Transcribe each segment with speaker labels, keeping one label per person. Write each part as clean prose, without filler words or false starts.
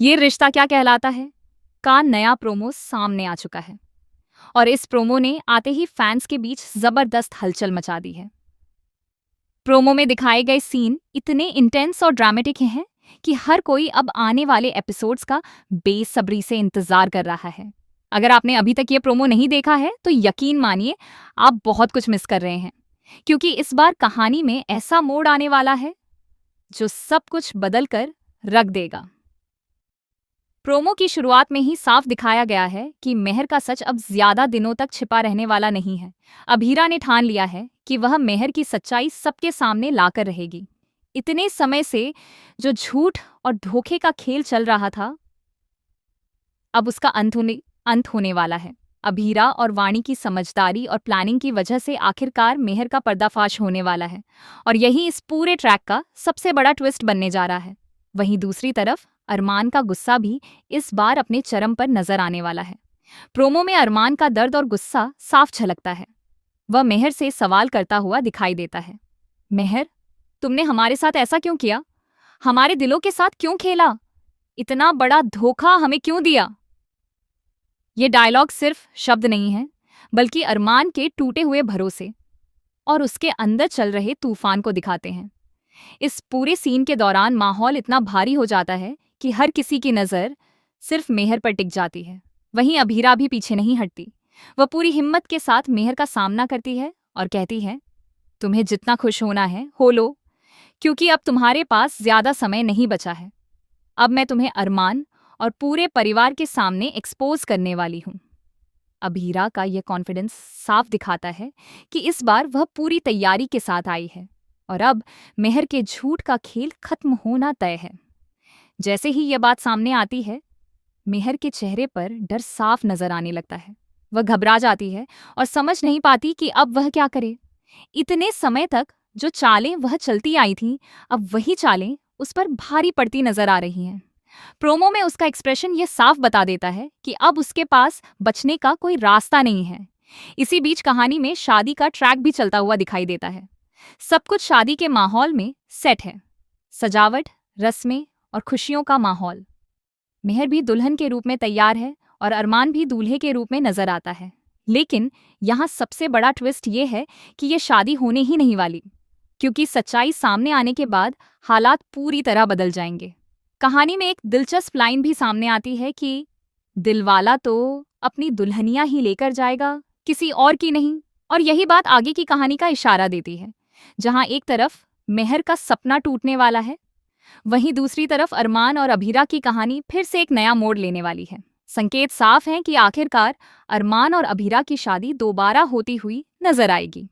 Speaker 1: ये रिश्ता क्या कहलाता है का नया प्रोमो सामने आ चुका है और इस प्रोमो ने आते ही फैंस के बीच जबरदस्त हलचल मचा दी है। प्रोमो में दिखाए गए सीन इतने इंटेंस और ड्रामेटिक हैं कि हर कोई अब आने वाले एपिसोड्स का बेसब्री से इंतजार कर रहा है। अगर आपने अभी तक ये प्रोमो नहीं देखा है तो यकीन मानिए आप बहुत कुछ मिस कर रहे हैं, क्योंकि इस बार कहानी में ऐसा मोड़ आने वाला है जो सब कुछ बदल कर रख देगा। प्रोमो की शुरुआत में ही साफ दिखाया गया है कि मेहर का सच अब ज्यादा दिनों तक छिपा रहने वाला नहीं है। अभीरा ने ठान लिया है कि वह मेहर की सच्चाई सबके सामने लाकर रहेगी। इतने समय से जो झूठ और धोखे का खेल चल रहा था, अब उसका अंत होने वाला है। अभीरा और वाणी की समझदारी और प्लानिंग की वजह से आखिरकार मेहर का पर्दाफाश होने वाला है और यही इस पूरे ट्रैक का सबसे बड़ा ट्विस्ट बनने जा रहा है। वहीं दूसरी तरफ अरमान का गुस्सा भी इस बार अपने चरम पर नजर आने वाला है। प्रोमो में अरमान का दर्द और गुस्सा साफ झलकता है। वह मेहर से सवाल करता हुआ दिखाई देता है। मेहर, तुमने हमारे साथ ऐसा क्यों किया? हमारे दिलों के साथ क्यों खेला? इतना बड़ा धोखा हमें क्यों दिया? ये डायलॉग सिर्फ शब्द नहीं है, बल्कि अरमान के टूटे हुए भरोसे और उसके अंदर चल रहे तूफान को दिखाते हैं। इस पूरे सीन के दौरान माहौल इतना भारी हो जाता है कि हर किसी की नज़र सिर्फ मेहर पर टिक जाती है। वहीं अभीरा भी पीछे नहीं हटती। वह पूरी हिम्मत के साथ मेहर का सामना करती है और कहती है, तुम्हें जितना खुश होना है हो लो, क्योंकि अब तुम्हारे पास ज्यादा समय नहीं बचा है। अब मैं तुम्हें अरमान और पूरे परिवार के सामने एक्सपोज करने वाली हूं। अभीरा का यह कॉन्फिडेंस साफ दिखाता है कि इस बार वह पूरी तैयारी के साथ आई है और अब मेहर के झूठ का खेल खत्म होना तय है। जैसे ही यह बात सामने आती है, मेहर के चेहरे पर डर साफ नजर आने लगता है। वह घबरा जाती है और समझ नहीं पाती कि अब वह क्या करे। इतने समय तक जो चालें वह चलती आई थीं, अब वही चालें उस पर भारी पड़ती नजर आ रही हैं। प्रोमो में उसका एक्सप्रेशन यह साफ बता देता है कि अब उसके पास बचने का कोई रास्ता नहीं है। इसी बीच कहानी में शादी का ट्रैक भी चलता हुआ दिखाई देता है। सब कुछ शादी के माहौल में सेट है। सजावट, रस्में और खुशियों का माहौल। मेहर भी दुल्हन के रूप में तैयार है और अरमान भी दूल्हे के रूप में नजर आता है। लेकिन यहाँ सबसे बड़ा ट्विस्ट ये है कि ये शादी होने ही नहीं वाली, क्योंकि सच्चाई सामने आने के बाद हालात पूरी तरह बदल जाएंगे। कहानी में एक दिलचस्प लाइन भी सामने आती है कि दिलवाला तो अपनी दुल्हनिया ही लेकर जाएगा, किसी और की नहीं। और यही बात आगे की कहानी का इशारा देती है। जहां एक तरफ मेहर का सपना टूटने वाला है, वहीं दूसरी तरफ अरमान और अभीरा की कहानी फिर से एक नया मोड़ लेने वाली है। संकेत साफ हैं कि आखिरकार अरमान और अभीरा की शादी दोबारा होती हुई नजर आएगी।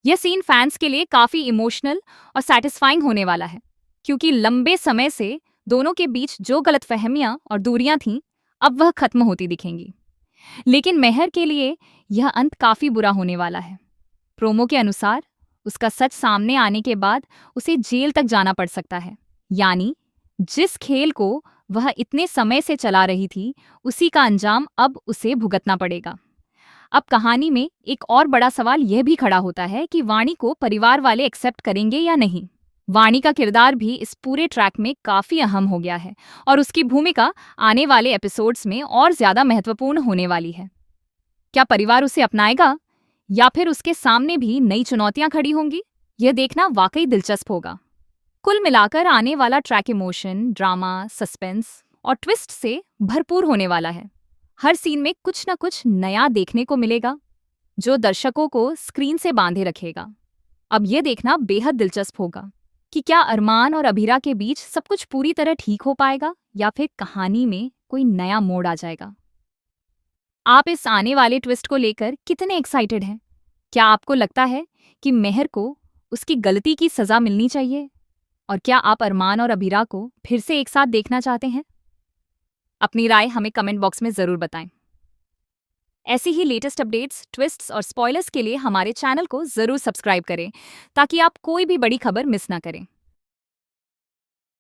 Speaker 1: यह सीन फैंस के लिए काफी इमोशनल और सैटिस्फाइंग होने वाला है, क्योंकि लंबे समय से दोनों के बीच जो गलतफहमियां और दूरियां थीं, अब वह खत्म होती दिखेंगी। लेकिन मेहर के लिए यह अंत काफी बुरा होने वाला है। प्रोमो के अनुसार उसका सच सामने आने के बाद उसे जेल तक जाना पड़ सकता है। यानी जिस खेल को वह इतने समय से चला रही थी, उसी का अंजाम अब उसे भुगतना पड़ेगा। अब कहानी में एक और बड़ा सवाल यह भी खड़ा होता है कि वाणी को परिवार वाले एक्सेप्ट करेंगे या नहीं। वाणी का किरदार भी इस पूरे ट्रैक में काफी अहम हो गया है और उसकी भूमिका आने वाले एपिसोड्स में और ज्यादा महत्वपूर्ण होने वाली है। क्या परिवार उसे अपनाएगा या फिर उसके सामने भी नई चुनौतियां खड़ी होंगी? यह देखना वाकई दिलचस्प होगा। कुल मिलाकर आने वाला ट्रैक इमोशन, ड्रामा, सस्पेंस और ट्विस्ट से भरपूर होने वाला है। हर सीन में कुछ न कुछ नया देखने को मिलेगा, जो दर्शकों को स्क्रीन से बांधे रखेगा। अब यह देखना बेहद दिलचस्प होगा कि क्या अरमान और अभीरा के बीच सब कुछ पूरी तरह ठीक हो पाएगा या फिर कहानी में कोई नया मोड़ आ जाएगा। आप इस आने वाले ट्विस्ट को लेकर कितने एक्साइटेड हैं? क्या आपको लगता है कि मेहर को उसकी गलती की सजा मिलनी चाहिए? और क्या आप अरमान और अभीरा को फिर से एक साथ देखना चाहते हैं? अपनी राय हमें कमेंट बॉक्स में जरूर बताएं। ऐसी ही लेटेस्ट अपडेट्स, ट्विस्ट्स और स्पॉयलर्स के लिए हमारे चैनल को जरूर सब्सक्राइब करें, ताकि आप कोई भी बड़ी खबर मिस ना करें।